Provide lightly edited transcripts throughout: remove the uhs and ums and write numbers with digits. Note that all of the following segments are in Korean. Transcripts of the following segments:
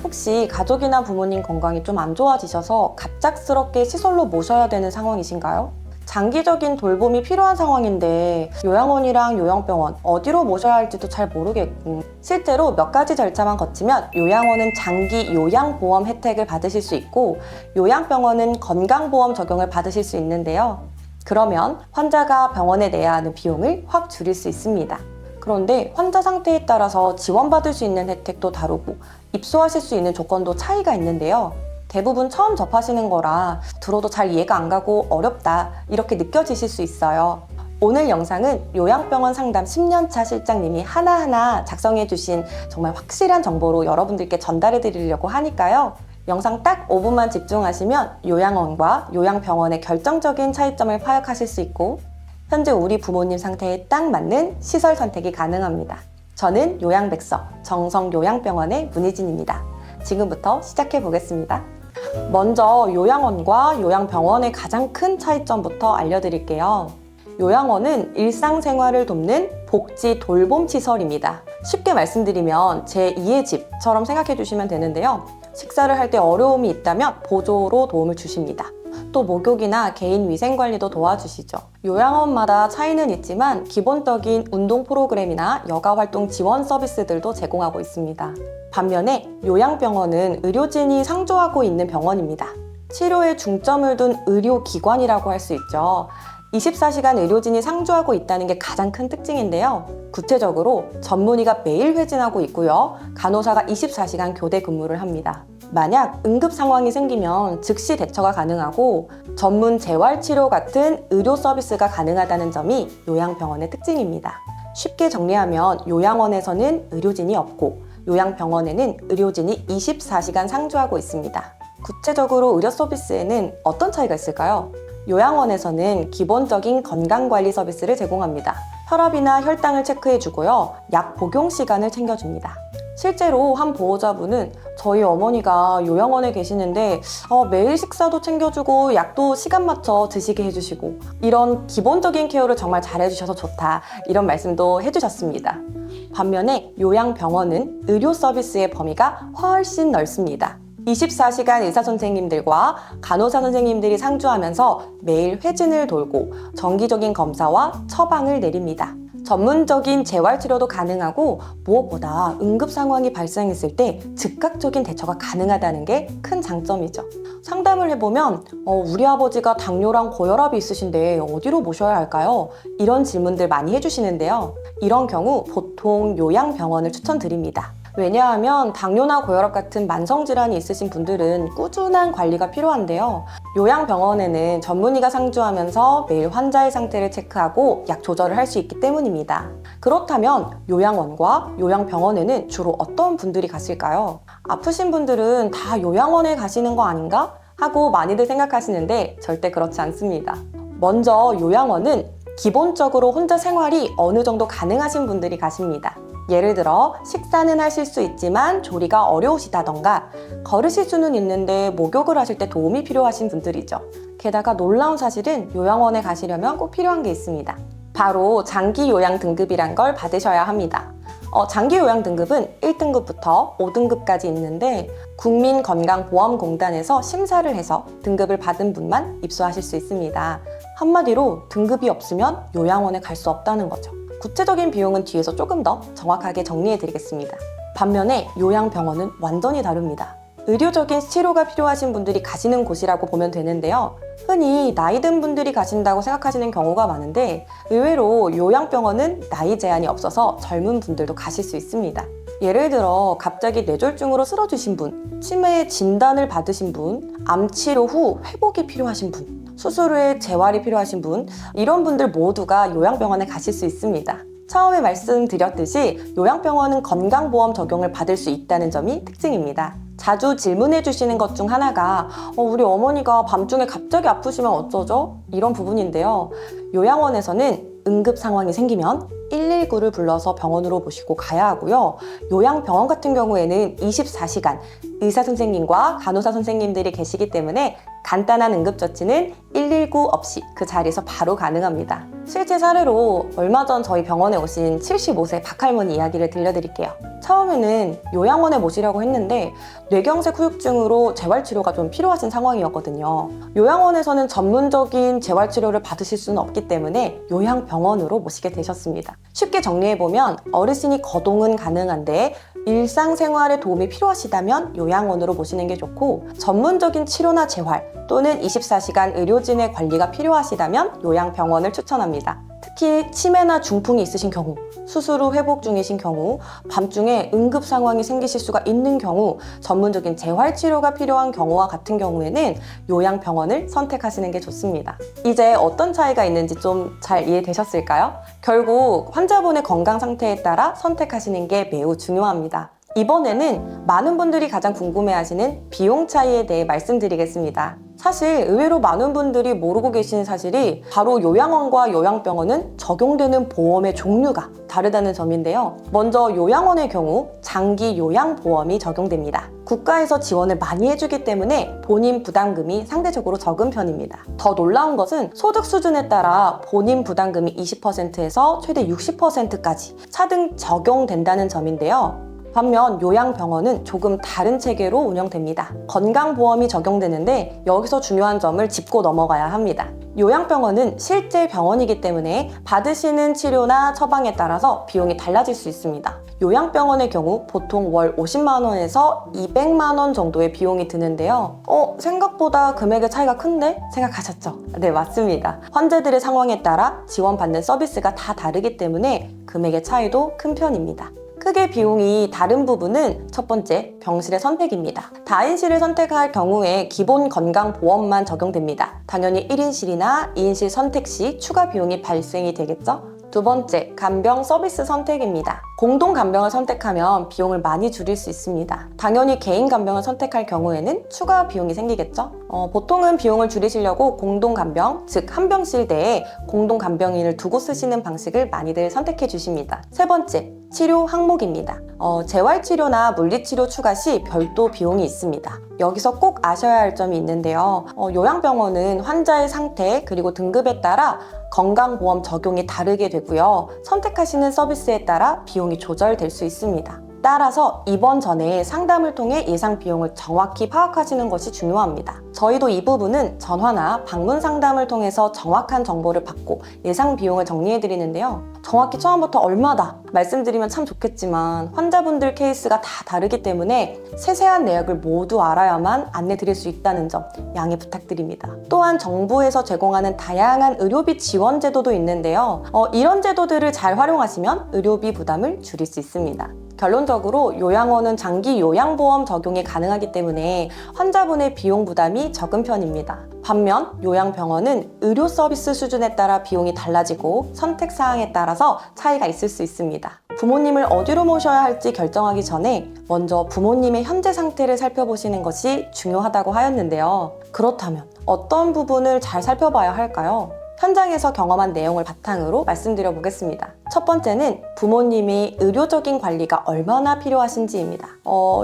혹시 가족이나 부모님 건강이 좀 안 좋아지셔서 갑작스럽게 시설로 모셔야 되는 상황이신가요? 장기적인 돌봄이 필요한 상황인데 요양원이랑 요양병원 어디로 모셔야 할지도 잘 모르겠고, 실제로 몇 가지 절차만 거치면 요양원은 장기 요양보험 혜택을 받으실 수 있고 요양병원은 건강보험 적용을 받으실 수 있는데요. 그러면 환자가 병원에 내야 하는 비용을 확 줄일 수 있습니다. 그런데 환자 상태에 따라서 지원받을 수 있는 혜택도 다르고 입소하실 수 있는 조건도 차이가 있는데요. 대부분 처음 접하시는 거라 들어도 잘 이해가 안 가고 어렵다 이렇게 느껴지실 수 있어요. 오늘 영상은 요양병원 상담 10년차 실장님이 하나하나 작성해 주신 정말 확실한 정보로 여러분들께 전달해 드리려고 하니까요. 영상 딱 5분만 집중하시면 요양원과 요양병원의 결정적인 차이점을 파악하실 수 있고 현재 우리 부모님 상태에 딱 맞는 시설 선택이 가능합니다. 저는 요양백서 정성요양병원의 문희진입니다. 지금부터 시작해 보겠습니다. 먼저 요양원과 요양병원의 가장 큰 차이점부터 알려드릴게요. 요양원은 일상생활을 돕는 복지 돌봄 시설입니다. 쉽게 말씀드리면 제2의 집처럼 생각해 주시면 되는데요. 식사를 할 때 어려움이 있다면 보조로 도움을 주십니다. 또 목욕이나 개인 위생 관리도 도와주시죠. 요양원마다 차이는 있지만 기본적인 운동 프로그램이나 여가 활동 지원 서비스들도 제공하고 있습니다. 반면에 요양병원은 의료진이 상주하고 있는 병원입니다. 치료에 중점을 둔 의료기관이라고 할 수 있죠. 24시간 의료진이 상주하고 있다는 게 가장 큰 특징인데요. 구체적으로 전문의가 매일 회진하고 있고요. 간호사가 24시간 교대 근무를 합니다. 만약 응급 상황이 생기면 즉시 대처가 가능하고 전문 재활치료 같은 의료 서비스가 가능하다는 점이 요양병원의 특징입니다. 쉽게 정리하면 요양원에서는 의료진이 없고 요양병원에는 의료진이 24시간 상주하고 있습니다. 구체적으로 의료 서비스에는 어떤 차이가 있을까요? 요양원에서는 기본적인 건강관리 서비스를 제공합니다. 혈압이나 혈당을 체크해주고요. 약 복용 시간을 챙겨줍니다. 실제로 한 보호자분은 저희 어머니가 요양원에 계시는데 매일 식사도 챙겨주고 약도 시간 맞춰 드시게 해주시고 이런 기본적인 케어를 정말 잘해주셔서 좋다 이런 말씀도 해주셨습니다. 반면에 요양병원은 의료 서비스의 범위가 훨씬 넓습니다. 24시간 의사 선생님들과 간호사 선생님들이 상주하면서 매일 회진을 돌고 정기적인 검사와 처방을 내립니다. 전문적인 재활치료도 가능하고 무엇보다 응급 상황이 발생했을 때 즉각적인 대처가 가능하다는 게 큰 장점이죠. 상담을 해보면 우리 아버지가 당뇨랑 고혈압이 있으신데 어디로 모셔야 할까요? 이런 질문들 많이 해주시는데요. 이런 경우 보통 요양병원을 추천드립니다. 왜냐하면 당뇨나 고혈압 같은 만성질환이 있으신 분들은 꾸준한 관리가 필요한데요. 요양병원에는 전문의가 상주하면서 매일 환자의 상태를 체크하고 약 조절을 할 수 있기 때문입니다. 그렇다면 요양원과 요양병원에는 주로 어떤 분들이 가실까요? 아프신 분들은 다 요양원에 가시는 거 아닌가? 하고 많이들 생각하시는데 절대 그렇지 않습니다. 먼저 요양원은 기본적으로 혼자 생활이 어느 정도 가능하신 분들이 가십니다. 예를 들어 식사는 하실 수 있지만 조리가 어려우시다던가 걸으실 수는 있는데 목욕을 하실 때 도움이 필요하신 분들이죠. 게다가 놀라운 사실은 요양원에 가시려면 꼭 필요한 게 있습니다. 바로 장기 요양 등급이란 걸 받으셔야 합니다. 장기 요양 등급은 1등급부터 5등급까지 있는데 국민건강보험공단에서 심사를 해서 등급을 받은 분만 입소하실 수 있습니다. 한마디로 등급이 없으면 요양원에 갈 수 없다는 거죠. 구체적인 비용은 뒤에서 조금 더 정확하게 정리해 드리겠습니다. 반면에 요양병원은 완전히 다릅니다. 의료적인 치료가 필요하신 분들이 가시는 곳이라고 보면 되는데요. 흔히 나이 든 분들이 가신다고 생각하시는 경우가 많은데 의외로 요양병원은 나이 제한이 없어서 젊은 분들도 가실 수 있습니다. 예를 들어 갑자기 뇌졸중으로 쓰러지신 분, 치매 진단을 받으신 분, 암치료 후 회복이 필요하신 분, 수술 후에 재활이 필요하신 분, 이런 분들 모두가 요양병원에 가실 수 있습니다. 처음에 말씀드렸듯이 요양병원은 건강보험 적용을 받을 수 있다는 점이 특징입니다. 자주 질문해 주시는 것 중 하나가 우리 어머니가 밤중에 갑자기 아프시면 어쩌죠? 이런 부분인데요. 요양원에서는 응급 상황이 생기면 119를 불러서 병원으로 모시고 가야 하고요. 요양병원 같은 경우에는 24시간 의사 선생님과 간호사 선생님들이 계시기 때문에 간단한 응급처치는 119 없이 그 자리에서 바로 가능합니다. 실제 사례로 얼마 전 저희 병원에 오신 75세 박할머니 이야기를 들려드릴게요. 처음에는 요양원에 모시려고 했는데 뇌경색 후유증으로 재활치료가 좀 필요하신 상황이었거든요. 요양원에서는 전문적인 재활치료를 받으실 수는 없기 때문에 요양병원으로 모시게 되셨습니다. 쉽게 정리해보면 어르신이 거동은 가능한데 일상생활에 도움이 필요하시다면 요양원으로 모시는 게 좋고, 전문적인 치료나 재활 또는 24시간 의료진의 관리가 필요하시다면 요양병원을 추천합니다. 특히 치매나 중풍이 있으신 경우, 수술 후 회복 중이신 경우, 밤중에 응급 상황이 생기실 수가 있는 경우, 전문적인 재활치료가 필요한 경우와 같은 경우에는 요양병원을 선택하시는 게 좋습니다. 이제 어떤 차이가 있는지 좀 잘 이해되셨을까요? 결국 환자분의 건강 상태에 따라 선택하시는 게 매우 중요합니다. 이번에는 많은 분들이 가장 궁금해하시는 비용 차이에 대해 말씀드리겠습니다. 사실 의외로 많은 분들이 모르고 계시는 사실이 바로 요양원과 요양병원은 적용되는 보험의 종류가 다르다는 점인데요. 먼저 요양원의 경우 장기 요양보험이 적용됩니다. 국가에서 지원을 많이 해주기 때문에 본인 부담금이 상대적으로 적은 편입니다. 더 놀라운 것은 소득 수준에 따라 본인 부담금이 20%에서 최대 60%까지 차등 적용된다는 점인데요. 반면 요양병원은 조금 다른 체계로 운영됩니다. 건강보험이 적용되는데 여기서 중요한 점을 짚고 넘어가야 합니다. 요양병원은 실제 병원이기 때문에 받으시는 치료나 처방에 따라서 비용이 달라질 수 있습니다. 요양병원의 경우 보통 월 50만 원에서 200만 원 정도의 비용이 드는데요. 생각보다 금액의 차이가 큰데? 생각하셨죠? 네, 맞습니다. 환자들의 상황에 따라 지원받는 서비스가 다 다르기 때문에 금액의 차이도 큰 편입니다. 크게 비용이 다른 부분은 첫 번째, 병실의 선택입니다. 다인실을 선택할 경우에 기본 건강보험만 적용됩니다. 당연히 1인실이나 2인실 선택 시 추가 비용이 발생이 되겠죠? 두 번째, 간병 서비스 선택입니다. 공동 간병을 선택하면 비용을 많이 줄일 수 있습니다. 당연히 개인 간병을 선택할 경우에는 추가 비용이 생기겠죠? 보통은 비용을 줄이시려고 공동 간병, 즉 한 병실 내에 공동 간병인을 두고 쓰시는 방식을 많이들 선택해 주십니다. 세 번째, 치료 항목입니다. 재활치료나 물리치료 추가 시 별도 비용이 있습니다. 여기서 꼭 아셔야 할 점이 있는데요. 요양병원은 환자의 상태 그리고 등급에 따라 건강보험 적용이 다르게 되고요. 선택하시는 서비스에 따라 비용이 조절될 수 있습니다. 따라서 입원 전에 상담을 통해 예상 비용을 정확히 파악하시는 것이 중요합니다. 저희도 이 부분은 전화나 방문 상담을 통해서 정확한 정보를 받고 예상 비용을 정리해 드리는데요. 정확히 처음부터 얼마다 말씀드리면 참 좋겠지만 환자분들 케이스가 다 다르기 때문에 세세한 내역을 모두 알아야만 안내 드릴 수 있다는 점 양해 부탁드립니다. 또한 정부에서 제공하는 다양한 의료비 지원 제도도 있는데요. 이런 제도들을 잘 활용하시면 의료비 부담을 줄일 수 있습니다. 결론적으로 요양원은 장기 요양보험 적용이 가능하기 때문에 환자분의 비용 부담이 적은 편입니다. 반면 요양병원은 의료 서비스 수준에 따라 비용이 달라지고 선택 사항에 따라서 차이가 있을 수 있습니다. 부모님을 어디로 모셔야 할지 결정하기 전에 먼저 부모님의 현재 상태를 살펴보시는 것이 중요하다고 하였는데요. 그렇다면 어떤 부분을 잘 살펴봐야 할까요? 현장에서 경험한 내용을 바탕으로 말씀드려 보겠습니다. 첫 번째는 부모님이 의료적인 관리가 얼마나 필요하신지입니다.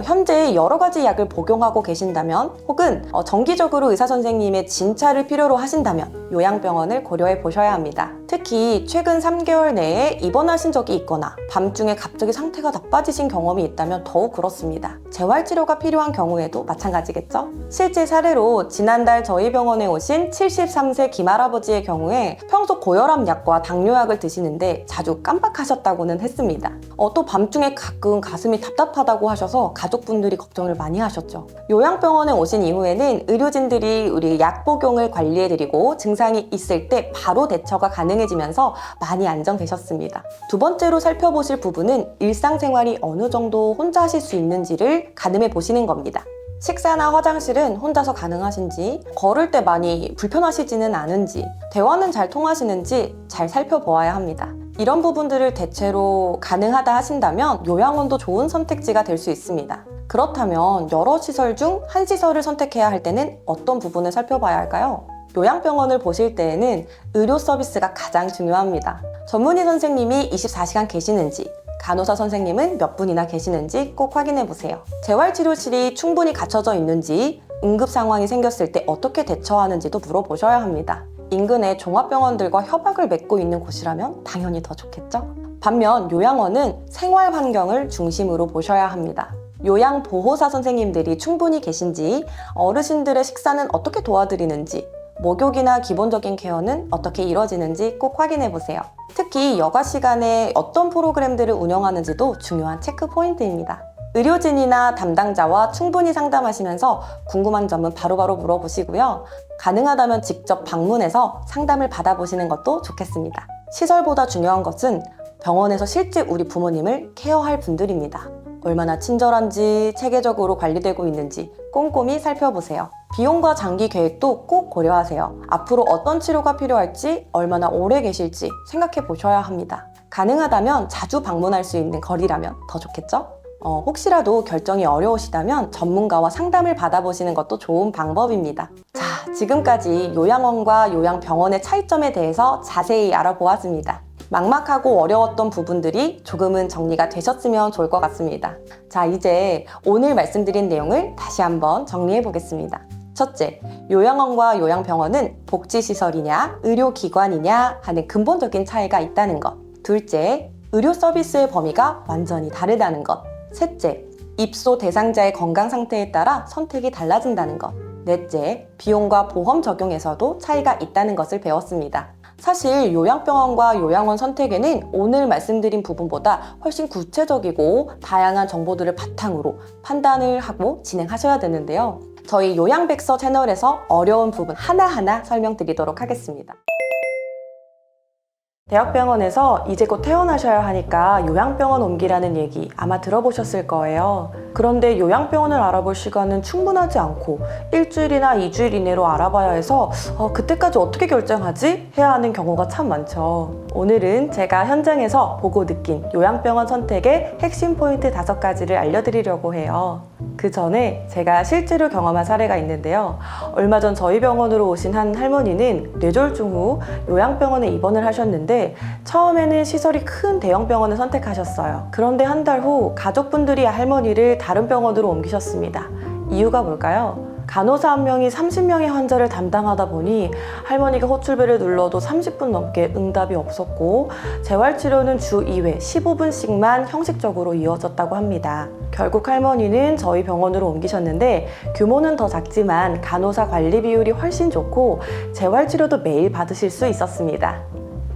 현재 여러 가지 약을 복용하고 계신다면 혹은 정기적으로 의사 선생님의 진찰을 필요로 하신다면 요양병원을 고려해 보셔야 합니다. 특히 최근 3개월 내에 입원하신 적이 있거나 밤중에 갑자기 상태가 나빠지신 경험이 있다면 더욱 그렇습니다. 재활치료가 필요한 경우에도 마찬가지겠죠? 실제 사례로 지난달 저희 병원에 오신 73세 김할아버지의 경우에 평소 고혈압 약과 당뇨약을 드시는데 자주 깜빡하셨다고는 했습니다. 또 밤중에 가끔 가슴이 답답하다고 하셔서 가족분들이 걱정을 많이 하셨죠. 요양병원에 오신 이후에는 의료진들이 우리 약 복용을 관리해드리고 증상이 있을 때 바로 대처가 가능해지면서 많이 안정되셨습니다. 두 번째로 살펴보실 부분은 일상생활이 어느 정도 혼자 하실 수 있는지를 가늠해 보시는 겁니다. 식사나 화장실은 혼자서 가능하신지, 걸을 때 많이 불편하시지는 않은지, 대화는 잘 통하시는지 잘 살펴보아야 합니다. 이런 부분들을 대체로 가능하다 하신다면 요양원도 좋은 선택지가 될 수 있습니다. 그렇다면 여러 시설 중 한 시설을 선택해야 할 때는 어떤 부분을 살펴봐야 할까요? 요양병원을 보실 때에는 의료 서비스가 가장 중요합니다. 전문의 선생님이 24시간 계시는지, 간호사 선생님은 몇 분이나 계시는지 꼭 확인해 보세요. 재활치료실이 충분히 갖춰져 있는지, 응급 상황이 생겼을 때 어떻게 대처하는지도 물어보셔야 합니다. 인근의 종합병원들과 협약을 맺고 있는 곳이라면 당연히 더 좋겠죠? 반면 요양원은 생활 환경을 중심으로 보셔야 합니다. 요양보호사 선생님들이 충분히 계신지, 어르신들의 식사는 어떻게 도와드리는지, 목욕이나 기본적인 케어는 어떻게 이루어지는지 꼭 확인해 보세요. 특히 여가 시간에 어떤 프로그램들을 운영하는지도 중요한 체크 포인트입니다. 의료진이나 담당자와 충분히 상담하시면서 궁금한 점은 바로바로 물어보시고요. 가능하다면 직접 방문해서 상담을 받아보시는 것도 좋겠습니다. 시설보다 중요한 것은 병원에서 실제 우리 부모님을 케어할 분들입니다. 얼마나 친절한지, 체계적으로 관리되고 있는지 꼼꼼히 살펴보세요. 비용과 장기 계획도 꼭 고려하세요. 앞으로 어떤 치료가 필요할지, 얼마나 오래 계실지 생각해 보셔야 합니다. 가능하다면 자주 방문할 수 있는 거리라면 더 좋겠죠? 혹시라도 결정이 어려우시다면 전문가와 상담을 받아보시는 것도 좋은 방법입니다. 자, 지금까지 요양원과 요양병원의 차이점에 대해서 자세히 알아보았습니다. 막막하고 어려웠던 부분들이 조금은 정리가 되셨으면 좋을 것 같습니다. 자, 이제 오늘 말씀드린 내용을 다시 한번 정리해 보겠습니다. 첫째, 요양원과 요양병원은 복지시설이냐, 의료기관이냐 하는 근본적인 차이가 있다는 것. 둘째, 의료 서비스의 범위가 완전히 다르다는 것. 셋째, 입소 대상자의 건강 상태에 따라 선택이 달라진다는 것. 넷째, 비용과 보험 적용에서도 차이가 있다는 것을 배웠습니다. 사실 요양병원과 요양원 선택에는 오늘 말씀드린 부분보다 훨씬 구체적이고 다양한 정보들을 바탕으로 판단을 하고 진행하셔야 되는데요. 저희 요양백서 채널에서 어려운 부분 하나하나 설명드리도록 하겠습니다. 대학병원에서 이제 곧 퇴원하셔야 하니까 요양병원 옮기라는 얘기 아마 들어보셨을 거예요. 그런데 요양병원을 알아볼 시간은 충분하지 않고 일주일이나 2주일 이내로 알아봐야 해서 그때까지 어떻게 결정하지? 해야 하는 경우가 참 많죠. 오늘은 제가 현장에서 보고 느낀 요양병원 선택의 핵심 포인트 5가지를 알려드리려고 해요. 그 전에 제가 실제로 경험한 사례가 있는데요. 얼마 전 저희 병원으로 오신 한 할머니는 뇌졸중 후 요양병원에 입원을 하셨는데 처음에는 시설이 큰 대형 병원을 선택하셨어요. 그런데 한 달 후 가족분들이 할머니를 다른 병원으로 옮기셨습니다. 이유가 뭘까요? 간호사 한 명이 30명의 환자를 담당하다 보니 할머니가 호출벨을 눌러도 30분 넘게 응답이 없었고 재활치료는 주 2회 15분씩만 형식적으로 이어졌다고 합니다. 결국 할머니는 저희 병원으로 옮기셨는데 규모는 더 작지만 간호사 관리 비율이 훨씬 좋고 재활치료도 매일 받으실 수 있었습니다.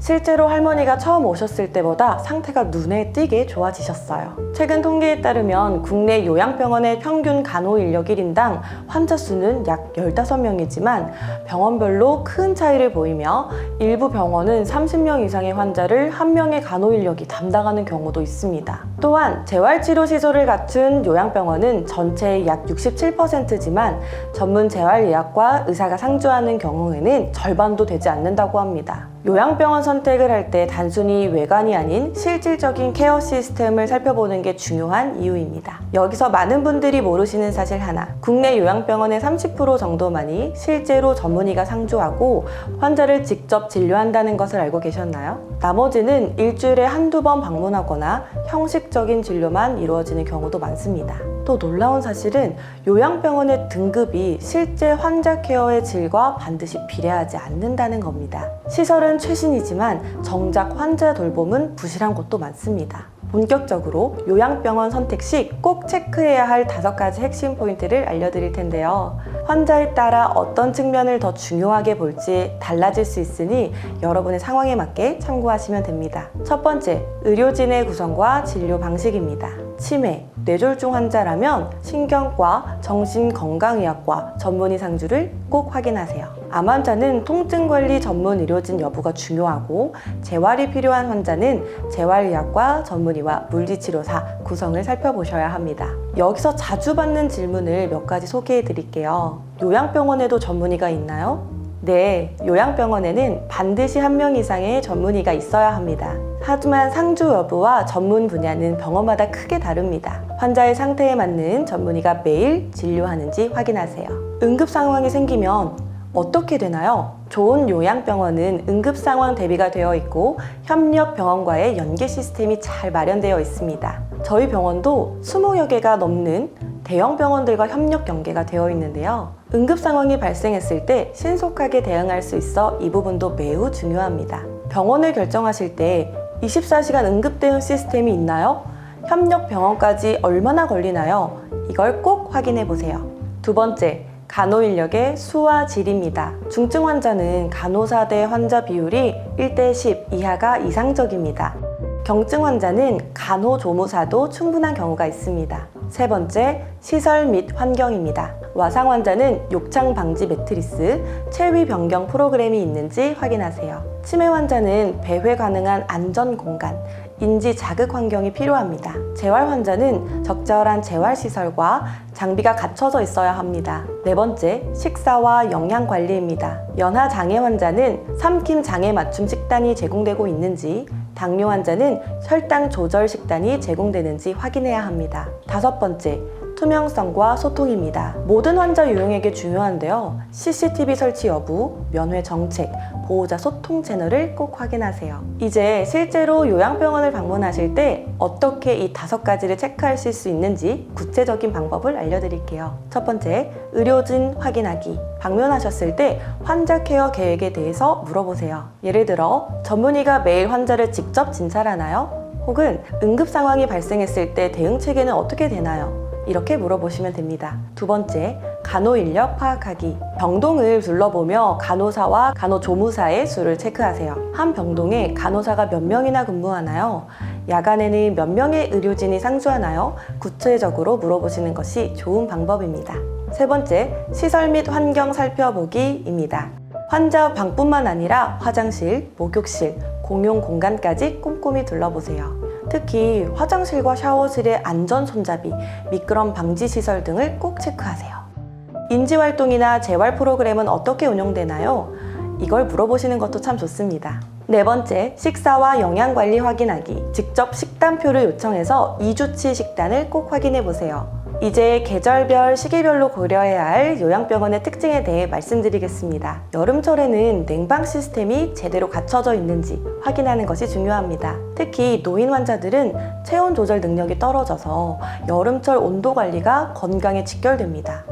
실제로 할머니가 처음 오셨을 때보다 상태가 눈에 띄게 좋아지셨어요. 최근 통계에 따르면 국내 요양병원의 평균 간호 인력 1인당 환자 수는 약 15명이지만 병원별로 큰 차이를 보이며 일부 병원은 30명 이상의 환자를 한 명의 간호 인력이 담당하는 경우도 있습니다. 또한 재활치료 시설을 갖춘 요양병원은 전체의 약 67%지만 전문 재활의학과 의사가 상주하는 경우에는 절반도 되지 않는다고 합니다. 요양병원 선택을 할 때 단순히 외관이 아닌 실질적인 케어 시스템을 살펴보는 게 중요한 이유입니다. 여기서 많은 분들이 모르시는 사실 하나, 국내 요양병원의 30% 정도만이 실제로 전문의가 상주하고 환자를 직접 진료한다는 것을 알고 계셨나요? 나머지는 일주일에 한두 번 방문하거나 형식적인 진료만 이루어지는 경우도 많습니다. 또 놀라운 사실은 요양병원의 등급이 실제 환자 케어의 질과 반드시 비례하지 않는다는 겁니다. 시설은 최신이지만 정작 환자 돌봄은 부실한 곳도 많습니다. 본격적으로 요양병원 선택 시 꼭 체크해야 할 5가지 핵심 포인트를 알려드릴 텐데요. 환자에 따라 어떤 측면을 더 중요하게 볼지 달라질 수 있으니 여러분의 상황에 맞게 참고하시면 됩니다. 첫 번째, 의료진의 구성과 진료 방식입니다. 치매, 뇌졸중 환자라면 신경과 정신건강의학과 전문의 상주를 꼭 확인하세요. 암 환자는 통증관리 전문 의료진 여부가 중요하고 재활이 필요한 환자는 재활의학과 전문의와 물리치료사 구성을 살펴보셔야 합니다. 여기서 자주 받는 질문을 몇 가지 소개해 드릴게요. 요양병원에도 전문의가 있나요? 네, 요양병원에는 반드시 한 명 이상의 전문의가 있어야 합니다. 하지만 상주 여부와 전문 분야는 병원마다 크게 다릅니다. 환자의 상태에 맞는 전문의가 매일 진료하는지 확인하세요. 응급 상황이 생기면 어떻게 되나요? 좋은 요양병원은 응급상황 대비가 되어 있고 협력병원과의 연계 시스템이 잘 마련되어 있습니다. 저희 병원도 20여 개가 넘는 대형 병원들과 협력 연계가 되어 있는데요. 응급상황이 발생했을 때 신속하게 대응할 수 있어 이 부분도 매우 중요합니다. 병원을 결정하실 때 24시간 응급대응 시스템이 있나요? 협력병원까지 얼마나 걸리나요? 이걸 꼭 확인해 보세요. 두 번째, 간호인력의 수와 질입니다. 중증 환자는 간호사 대 환자 비율이 1대10 이하가 이상적입니다. 경증 환자는 간호조무사도 충분한 경우가 있습니다. 세 번째, 시설 및 환경입니다. 와상 환자는 욕창 방지 매트리스, 체위 변경 프로그램이 있는지 확인하세요. 치매 환자는 배회 가능한 안전 공간, 인지 자극 환경이 필요합니다. 재활 환자는 적절한 재활 시설과 장비가 갖춰져 있어야 합니다. 네 번째, 식사와 영양 관리입니다. 연하 장애 환자는 삼킴 장애 맞춤 식단이 제공되고 있는지, 당뇨 환자는 혈당 조절 식단이 제공되는지 확인해야 합니다. 다섯 번째, 투명성과 소통입니다. 모든 환자 유용에게 중요한데요. CCTV 설치 여부, 면회 정책, 보호자 소통 채널을 꼭 확인하세요. 이제 실제로 요양병원을 방문하실 때 어떻게 이 5가지를 체크하실 수 있는지 구체적인 방법을 알려드릴게요. 첫 번째, 의료진 확인하기. 방문하셨을 때 환자 케어 계획에 대해서 물어보세요. 예를 들어 전문의가 매일 환자를 직접 진찰하나요? 혹은 응급 상황이 발생했을 때 대응 체계는 어떻게 되나요? 이렇게 물어보시면 됩니다. 두 번째, 간호인력 파악하기. 병동을 둘러보며 간호사와 간호조무사의 수를 체크하세요. 한 병동에 간호사가 몇 명이나 근무하나요? 야간에는 몇 명의 의료진이 상주하나요? 구체적으로 물어보시는 것이 좋은 방법입니다. 세 번째, 시설 및 환경 살펴보기입니다. 환자 방뿐만 아니라 화장실, 목욕실, 공용 공간까지 꼼꼼히 둘러보세요. 특히 화장실과 샤워실의 안전 손잡이, 미끄럼 방지 시설 등을 꼭 체크하세요. 인지활동이나 재활 프로그램은 어떻게 운영되나요? 이걸 물어보시는 것도 참 좋습니다. 네 번째, 식사와 영양관리 확인하기. 직접 식단표를 요청해서 2주치 식단을 꼭 확인해 보세요. 이제 계절별, 시기별로 고려해야 할 요양병원의 특징에 대해 말씀드리겠습니다. 여름철에는 냉방 시스템이 제대로 갖춰져 있는지 확인하는 것이 중요합니다. 특히 노인 환자들은 체온 조절 능력이 떨어져서 여름철 온도 관리가 건강에 직결됩니다.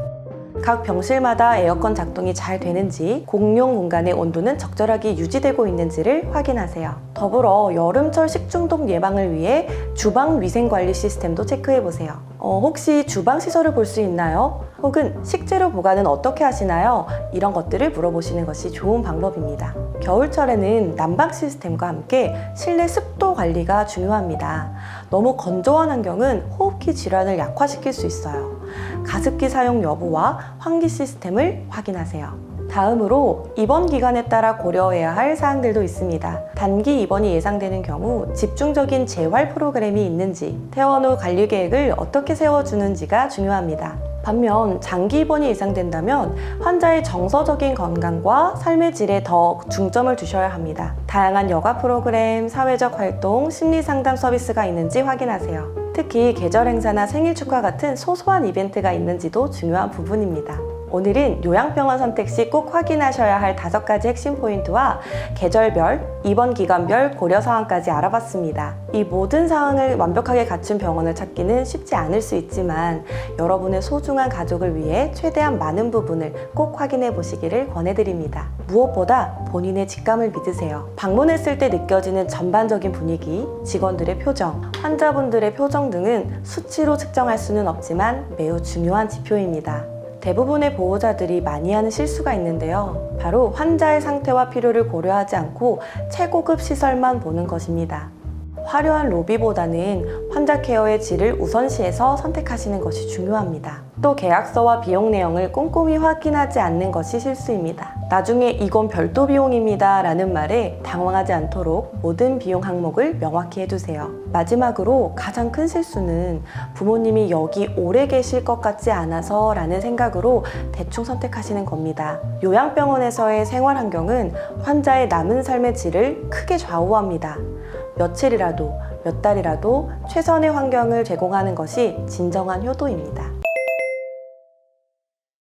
각 병실마다 에어컨 작동이 잘 되는지, 공용 공간의 온도는 적절하게 유지되고 있는지를 확인하세요. 더불어 여름철 식중독 예방을 위해 주방 위생관리 시스템도 체크해보세요. 혹시 주방 시설을 볼 수 있나요? 혹은 식재료 보관은 어떻게 하시나요? 이런 것들을 물어보시는 것이 좋은 방법입니다. 겨울철에는 난방 시스템과 함께 실내 습도 관리가 중요합니다. 너무 건조한 환경은 호흡기 질환을 약화시킬 수 있어요. 가습기 사용 여부와 환기 시스템을 확인하세요. 다음으로 입원 기간에 따라 고려해야 할 사항들도 있습니다. 단기 입원이 예상되는 경우 집중적인 재활 프로그램이 있는지, 퇴원 후 관리 계획을 어떻게 세워주는지가 중요합니다. 반면 장기 입원이 예상된다면 환자의 정서적인 건강과 삶의 질에 더 중점을 두셔야 합니다. 다양한 여가 프로그램, 사회적 활동, 심리 상담 서비스가 있는지 확인하세요. 특히 계절 행사나 생일 축하 같은 소소한 이벤트가 있는지도 중요한 부분입니다. 오늘은 요양병원 선택 시 꼭 확인하셔야 할 5가지 핵심 포인트와 계절별, 입원 기간별 고려 사항까지 알아봤습니다. 이 모든 사항을 완벽하게 갖춘 병원을 찾기는 쉽지 않을 수 있지만 여러분의 소중한 가족을 위해 최대한 많은 부분을 꼭 확인해 보시기를 권해드립니다. 무엇보다 본인의 직감을 믿으세요. 방문했을 때 느껴지는 전반적인 분위기, 직원들의 표정, 환자분들의 표정 등은 수치로 측정할 수는 없지만 매우 중요한 지표입니다. 대부분의 보호자들이 많이 하는 실수가 있는데요. 바로 환자의 상태와 필요를 고려하지 않고 최고급 시설만 보는 것입니다. 화려한 로비보다는 환자 케어의 질을 우선시해서 선택하시는 것이 중요합니다. 또 계약서와 비용 내용을 꼼꼼히 확인하지 않는 것이 실수입니다. 나중에 이건 별도 비용입니다 라는 말에 당황하지 않도록 모든 비용 항목을 명확히 해두세요. 마지막으로 가장 큰 실수는 부모님이 여기 오래 계실 것 같지 않아서 라는 생각으로 대충 선택하시는 겁니다. 요양병원에서의 생활 환경은 환자의 남은 삶의 질을 크게 좌우합니다. 며칠이라도, 몇 달이라도 최선의 환경을 제공하는 것이 진정한 효도입니다.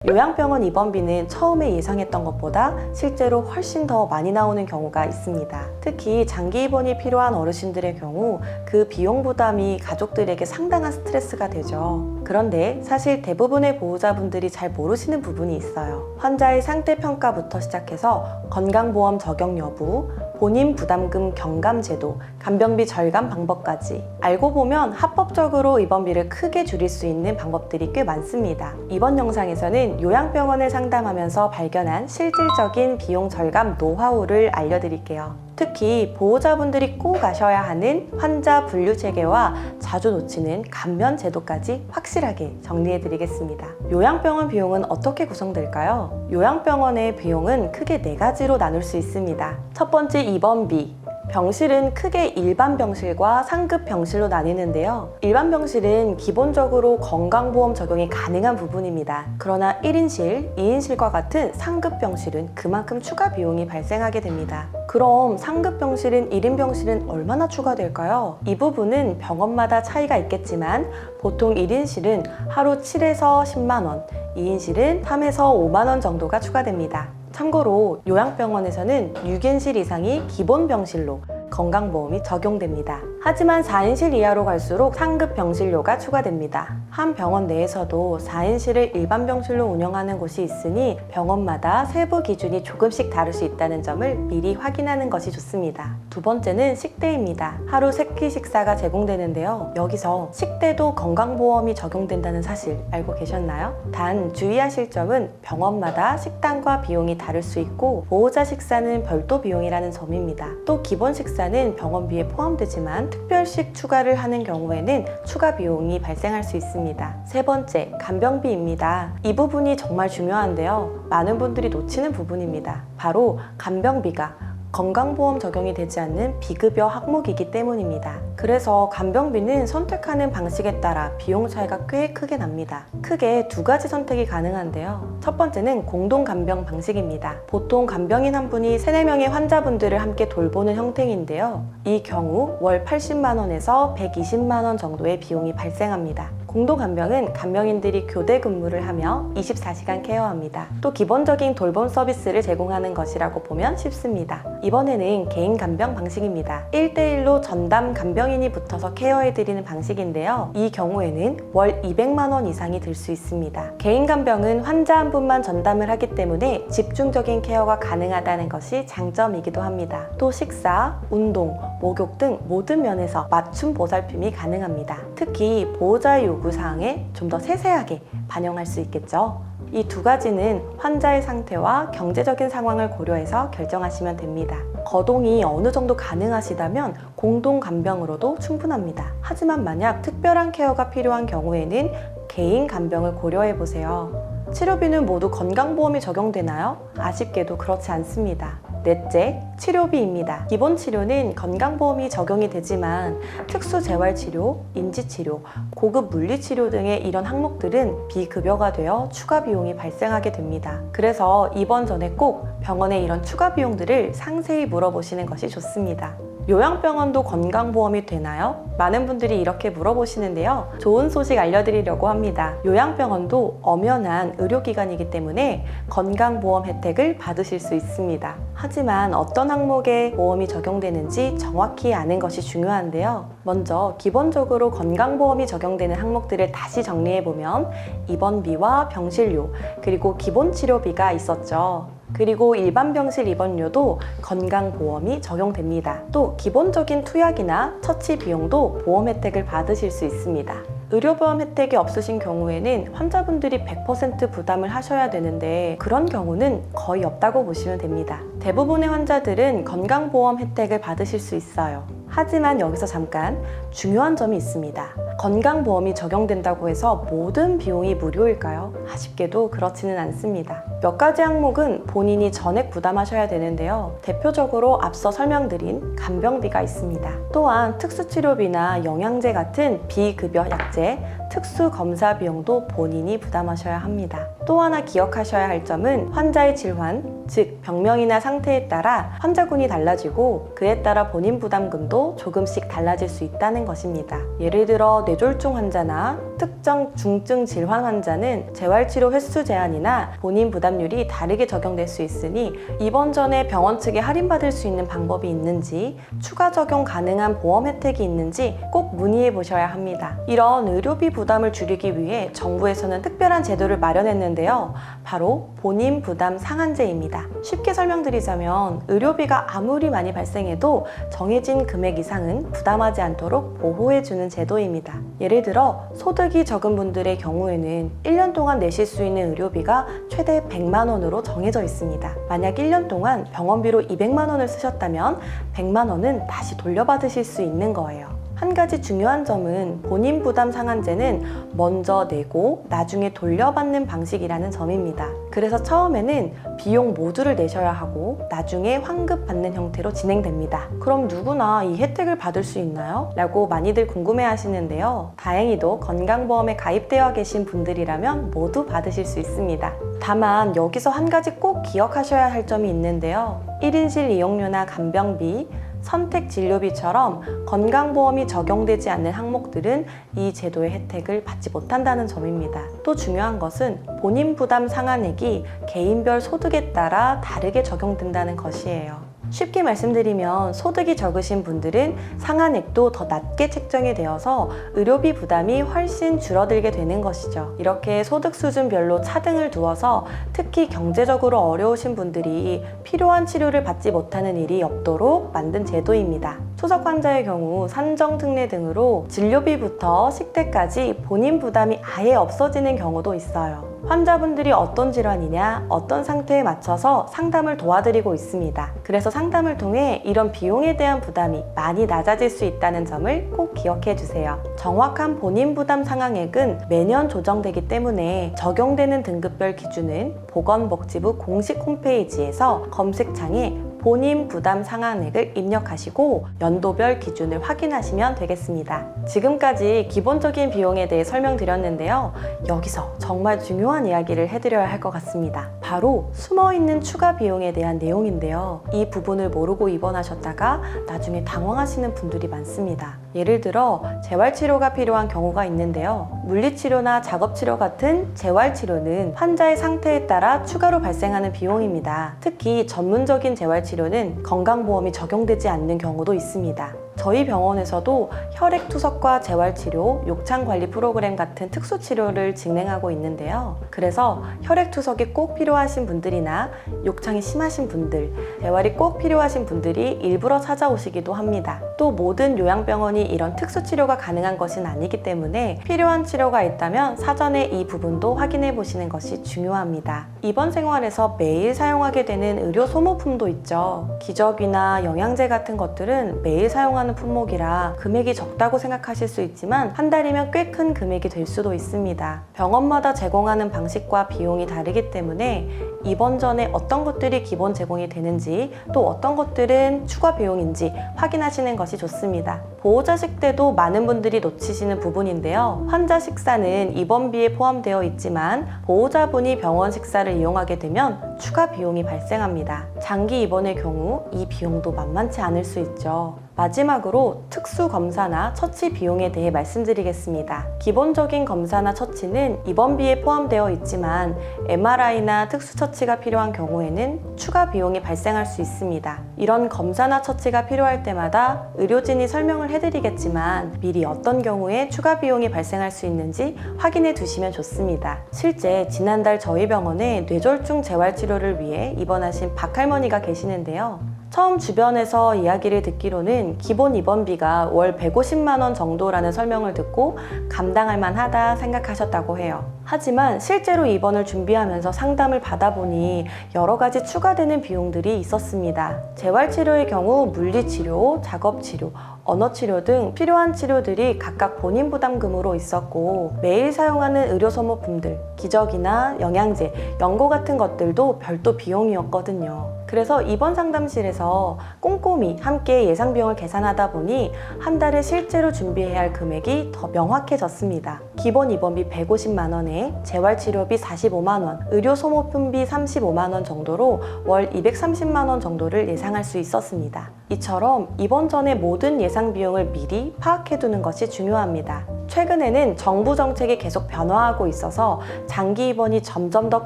요양병원 입원비는 처음에 예상했던 것보다 실제로 훨씬 더 많이 나오는 경우가 있습니다. 특히 장기 입원이 필요한 어르신들의 경우 그 비용 부담이 가족들에게 상당한 스트레스가 되죠. 그런데 사실 대부분의 보호자분들이 잘 모르시는 부분이 있어요. 환자의 상태 평가부터 시작해서 건강보험 적용 여부, 본인 부담금 경감 제도, 간병비 절감 방법까지 알고 보면 합법적으로 입원비를 크게 줄일 수 있는 방법들이 꽤 많습니다. 이번 영상에서는 요양병원을 상담하면서 발견한 실질적인 비용 절감 노하우를 알려드릴게요. 특히 보호자분들이 꼭 아셔야 하는 환자 분류 체계와 자주 놓치는 감면 제도까지 확실하게 정리해드리겠습니다. 요양병원 비용은 어떻게 구성될까요? 요양병원의 비용은 크게 4가지로 나눌 수 있습니다. 첫 번째, 입원비. 병실은 크게 일반 병실과 상급 병실로 나뉘는데요. 일반 병실은 기본적으로 건강보험 적용이 가능한 부분입니다. 그러나 1인실, 2인실과 같은 상급 병실은 그만큼 추가 비용이 발생하게 됩니다. 그럼 상급 병실인 1인 병실은 얼마나 추가될까요? 이 부분은 병원마다 차이가 있겠지만 보통 1인실은 하루 7에서 10만 원, 2인실은 3에서 5만 원 정도가 추가됩니다. 참고로 요양병원에서는 6인실 이상이 기본 병실로 건강보험이 적용됩니다. 하지만 4인실 이하로 갈수록 상급 병실료가 추가됩니다. 한 병원 내에서도 4인실을 일반 병실로 운영하는 곳이 있으니 병원마다 세부 기준이 조금씩 다를 수 있다는 점을 미리 확인하는 것이 좋습니다. 두 번째는 식대입니다. 하루 3끼 식사가 제공되는데요. 여기서 식대도 건강보험이 적용된다는 사실 알고 계셨나요? 단 주의하실 점은 병원마다 식단과 비용이 다를 수 있고 보호자 식사는 별도 비용이라는 점입니다. 또 기본 식사는 병원비에 포함되지만 특별식 추가를 하는 경우에는 추가 비용이 발생할 수 있습니다. 세 번째, 간병비입니다. 이 부분이 정말 중요한데요. 많은 분들이 놓치는 부분입니다. 바로 간병비가 건강보험 적용이 되지 않는 비급여 항목이기 때문입니다. 그래서 간병비는 선택하는 방식에 따라 비용 차이가 꽤 크게 납니다. 크게 2가지 선택이 가능한데요. 첫 번째는 공동 간병 방식입니다. 보통 간병인 한 분이 3, 4명의 환자분들을 함께 돌보는 형태인데요. 이 경우 월 80만 원에서 120만 원 정도의 비용이 발생합니다. 공동 간병은 간병인들이 교대 근무를 하며 24시간 케어합니다. 또 기본적인 돌봄 서비스를 제공하는 것이라고 보면 쉽습니다. 이번에는 개인 간병 방식입니다. 1대1로 전담 간병인이 붙어서 케어해드리는 방식인데요. 이 경우에는 월 200만 원 이상이 들 수 있습니다. 개인 간병은 환자 한 분만 전담을 하기 때문에 집중적인 케어가 가능하다는 것이 장점이기도 합니다. 또 식사, 운동, 목욕 등 모든 면에서 맞춤 보살핌이 가능합니다. 특히 보호자의 요구사항에 좀 더 세세하게 반영할 수 있겠죠. 이 2가지는 환자의 상태와 경제적인 상황을 고려해서 결정하시면 됩니다. 거동이 어느 정도 가능하시다면 공동 간병으로도 충분합니다. 하지만 만약 특별한 케어가 필요한 경우에는 개인 간병을 고려해 보세요. 치료비는 모두 건강보험이 적용되나요? 아쉽게도 그렇지 않습니다. 넷째, 치료비입니다. 기본 치료는 건강보험이 적용이 되지만 특수재활치료, 인지치료, 고급 물리치료 등의 이런 항목들은 비급여가 되어 추가 비용이 발생하게 됩니다. 그래서 입원 전에 꼭 병원의 이런 추가 비용들을 상세히 물어보시는 것이 좋습니다. 요양병원도 건강보험이 되나요? 많은 분들이 이렇게 물어보시는데요. 좋은 소식 알려드리려고 합니다. 요양병원도 엄연한 의료기관이기 때문에 건강보험 혜택을 받으실 수 있습니다. 하지만 어떤 항목에 보험이 적용되는지 정확히 아는 것이 중요한데요. 먼저 기본적으로 건강보험이 적용되는 항목들을 다시 정리해보면 입원비와 병실료, 그리고 기본치료비가 있었죠. 그리고 일반 병실 입원료도 건강보험이 적용됩니다. 또 기본적인 투약이나 처치 비용도 보험 혜택을 받으실 수 있습니다. 의료보험 혜택이 없으신 경우에는 환자분들이 100% 부담을 하셔야 되는데 그런 경우는 거의 없다고 보시면 됩니다. 대부분의 환자들은 건강보험 혜택을 받으실 수 있어요. 하지만 여기서 잠깐 중요한 점이 있습니다. 건강보험이 적용된다고 해서 모든 비용이 무료일까요? 아쉽게도 그렇지는 않습니다. 몇 가지 항목은 본인이 전액 부담하셔야 되는데요. 대표적으로 앞서 설명드린 간병비가 있습니다. 또한 특수치료비나 영양제 같은 비급여 약제, 특수검사 비용도 본인이 부담하셔야 합니다. 또 하나 기억하셔야 할 점은 환자의 질환, 즉 병명이나 상태에 따라 환자군이 달라지고 그에 따라 본인 부담금도 조금씩 달라질 수 있다는 것입니다. 예를 들어 뇌졸중 환자나 특정 중증 질환 환자는 재활치료 횟수 제한이나 본인 부담률이 다르게 적용될 수 있으니 입원 전에 병원 측에 할인받을 수 있는 방법이 있는지, 추가 적용 가능한 보험 혜택이 있는지 꼭 문의해 보셔야 합니다. 이런 의료비 부담을 줄이기 위해 정부에서는 특별한 제도를 마련했는데요. 바로 본인 부담 상한제입니다. 쉽게 설명드리자면 의료비가 아무리 많이 발생해도 정해진 금액 이상은 부담하지 않도록 보호해주는 제도입니다. 예를 들어 소득이 적은 분들의 경우에는 1년 동안 내실 수 있는 의료비가 최대 100만 원으로 정해져 있습니다. 만약 1년 동안 병원비로 200만 원을 쓰셨다면 100만 원은 다시 돌려받으실 수 있는 거예요. 한 가지 중요한 점은 본인 부담 상한제는 먼저 내고 나중에 돌려받는 방식이라는 점입니다. 그래서 처음에는 비용 모두를 내셔야 하고 나중에 환급받는 형태로 진행됩니다. 그럼 누구나 이 혜택을 받을 수 있나요? 라고 많이들 궁금해 하시는데요. 다행히도 건강보험에 가입되어 계신 분들이라면 모두 받으실 수 있습니다. 다만 여기서 한 가지 꼭 기억하셔야 할 점이 있는데요. 1인실 이용료나 간병비, 선택 진료비처럼 건강보험이 적용되지 않는 항목들은 이 제도의 혜택을 받지 못한다는 점입니다. 또 중요한 것은 본인 부담 상한액이 개인별 소득에 따라 다르게 적용된다는 것이에요. 쉽게 말씀드리면 소득이 적으신 분들은 상한액도 더 낮게 책정이 되어서 의료비 부담이 훨씬 줄어들게 되는 것이죠. 이렇게 소득 수준별로 차등을 두어서 특히 경제적으로 어려우신 분들이 필요한 치료를 받지 못하는 일이 없도록 만든 제도입니다. 초석 환자의 경우 산정 특례 등으로 진료비부터 식대까지 본인 부담이 아예 없어지는 경우도 있어요. 환자분들이 어떤 질환이냐, 어떤 상태에 맞춰서 상담을 도와드리고 있습니다. 그래서 상담을 통해 이런 비용에 대한 부담이 많이 낮아질 수 있다는 점을 꼭 기억해 주세요. 정확한 본인 부담 상한액은 매년 조정되기 때문에 적용되는 등급별 기준은 보건복지부 공식 홈페이지에서 검색창에 본인 부담 상한액을 입력하시고 연도별 기준을 확인하시면 되겠습니다. 지금까지 기본적인 비용에 대해 설명드렸는데요. 여기서 정말 중요한 이야기를 해드려야 할 것 같습니다. 바로 숨어있는 추가 비용에 대한 내용인데요. 이 부분을 모르고 입원하셨다가 나중에 당황하시는 분들이 많습니다. 예를 들어 재활치료가 필요한 경우가 있는데요. 물리치료나 작업치료 같은 재활치료는 환자의 상태에 따라 추가로 발생하는 비용입니다. 특히 전문적인 재활치료는 건강보험이 적용되지 않는 경우도 있습니다. 저희 병원에서도 혈액투석과 재활치료, 욕창관리 프로그램 같은 특수치료를 진행하고 있는데요. 그래서 혈액투석이 꼭 필요하신 분들이나 욕창이 심하신 분들, 재활이 꼭 필요하신 분들이 일부러 찾아오시기도 합니다. 또 모든 요양병원이 이런 특수치료가 가능한 것은 아니기 때문에 필요한 치료가 있다면 사전에 이 부분도 확인해 보시는 것이 중요합니다. 입원 생활에서 매일 사용하게 되는 의료 소모품도 있죠. 기저귀나 영양제 같은 것들은 매일 사용하는 품목이라 금액이 적다고 생각하실 수 있지만 한 달이면 꽤 큰 금액이 될 수도 있습니다. 병원마다 제공하는 방식과 비용이 다르기 때문에 입원 전에 어떤 것들이 기본 제공이 되는지 또 어떤 것들은 추가 비용인지 확인하시는 것이 좋습니다. 보호자식 때도 많은 분들이 놓치시는 부분인데요. 환자 식사는 입원비에 포함되어 있지만 보호자분이 병원 식사를 이용하게 되면 추가 비용이 발생합니다. 장기 입원의 경우 이 비용도 만만치 않을 수 있죠. 마지막으로 특수 검사나 처치 비용에 대해 말씀드리겠습니다. 기본적인 검사나 처치는 입원비에 포함되어 있지만 MRI나 특수 처치가 필요한 경우에는 추가 비용이 발생할 수 있습니다. 이런 검사나 처치가 필요할 때마다 의료진이 설명을 해드리겠지만 미리 어떤 경우에 추가 비용이 발생할 수 있는지 확인해 두시면 좋습니다. 실제 지난달 저희 병원에 뇌졸중 재활치료를 위해 입원하신 박할머니가 계시는데요. 처음 주변에서 이야기를 듣기로는 기본 입원비가 월 150만 원 정도라는 설명을 듣고 감당할 만하다 생각하셨다고 해요. 하지만 실제로 입원을 준비하면서 상담을 받아보니 여러 가지 추가되는 비용들이 있었습니다. 재활치료의 경우 물리치료, 작업치료, 언어치료 등 필요한 치료들이 각각 본인 부담금으로 있었고 매일 사용하는 의료소모품들, 기저귀나 영양제, 연고 같은 것들도 별도 비용이었거든요. 그래서 입원 상담실에서 꼼꼼히 함께 예상 비용을 계산하다 보니 한 달에 실제로 준비해야 할 금액이 더 명확해졌습니다. 기본 입원비 150만 원에 재활치료비 45만 원, 의료 소모품비 35만 원 정도로 월 230만 원 정도를 예상할 수 있었습니다. 이처럼 입원 전에 모든 예상 비용을 미리 파악해두는 것이 중요합니다. 최근에는 정부 정책이 계속 변화하고 있어서 장기 입원이 점점 더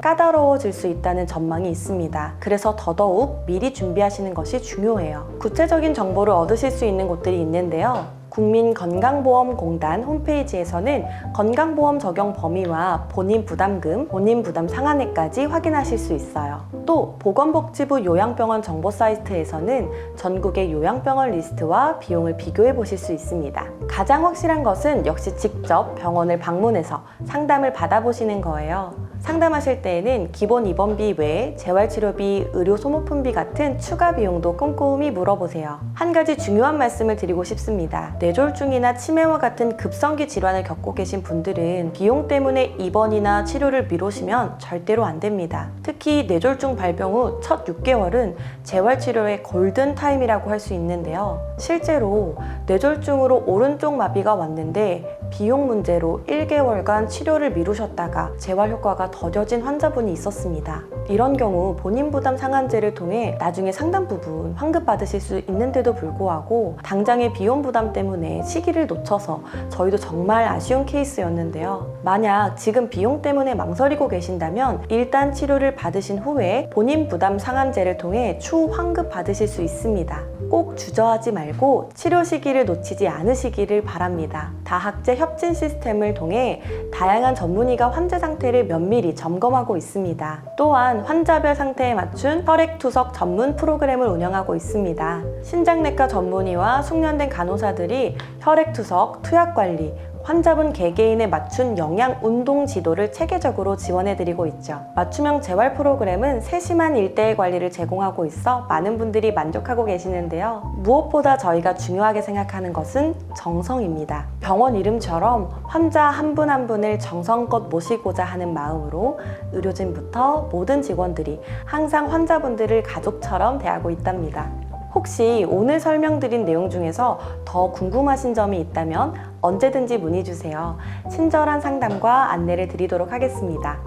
까다로워질 수 있다는 전망이 있습니다. 그래서 더더욱 미리 준비하시는 것이 중요해요. 구체적인 정보를 얻으실 수 있는 곳들이 있는데요. 국민건강보험공단 홈페이지에서는 건강보험 적용 범위와 본인 부담금, 본인 부담 상한액까지 확인하실 수 있어요. 또 보건복지부 요양병원 정보 사이트에서는 전국의 요양병원 리스트와 비용을 비교해 보실 수 있습니다. 가장 확실한 것은 역시 직접 병원을 방문해서 상담을 받아보시는 거예요. 상담하실 때에는 기본 입원비 외에 재활치료비, 의료 소모품비 같은 추가 비용도 꼼꼼히 물어보세요. 한 가지 중요한 말씀을 드리고 싶습니다. 뇌졸중이나 치매와 같은 급성기 질환을 겪고 계신 분들은 비용 때문에 입원이나 치료를 미루시면 절대로 안 됩니다. 특히 뇌졸중 발병 후 첫 6개월은 재활치료의 골든타임이라고 할 수 있는데요. 실제로 뇌졸중으로 오른쪽 마비가 왔는데 비용 문제로 1개월간 치료를 미루셨다가 재활 효과가 더뎌진 환자분이 있었습니다. 이런 경우 본인 부담 상한제를 통해 나중에 상당 부분 환급받으실 수 있는데도 불구하고 당장의 비용 부담 때문에 시기를 놓쳐서 저희도 정말 아쉬운 케이스였는데요. 만약 지금 비용 때문에 망설이고 계신다면 일단 치료를 받으신 후에 본인 부담 상한제를 통해 추후 환급 받으실 수 있습니다. 꼭 주저하지 말고 치료 시기를 놓치지 않으시기를 바랍니다. 다학제 협진 시스템을 통해 다양한 전문의가 환자 상태를 면밀히 점검하고 있습니다. 또한 환자별 상태에 맞춘 혈액투석 전문 프로그램을 운영하고 있습니다. 신장내과 전문의와 숙련된 간호사들이 혈액투석, 투약관리, 환자분 개개인에 맞춘 영양 운동 지도를 체계적으로 지원해드리고 있죠. 맞춤형 재활 프로그램은 세심한 일대일 관리를 제공하고 있어 많은 분들이 만족하고 계시는데요. 무엇보다 저희가 중요하게 생각하는 것은 정성입니다. 병원 이름처럼 환자 한 분 한 분을 정성껏 모시고자 하는 마음으로 의료진부터 모든 직원들이 항상 환자분들을 가족처럼 대하고 있답니다. 혹시 오늘 설명드린 내용 중에서 더 궁금하신 점이 있다면 언제든지 문의 주세요. 친절한 상담과 안내를 드리도록 하겠습니다.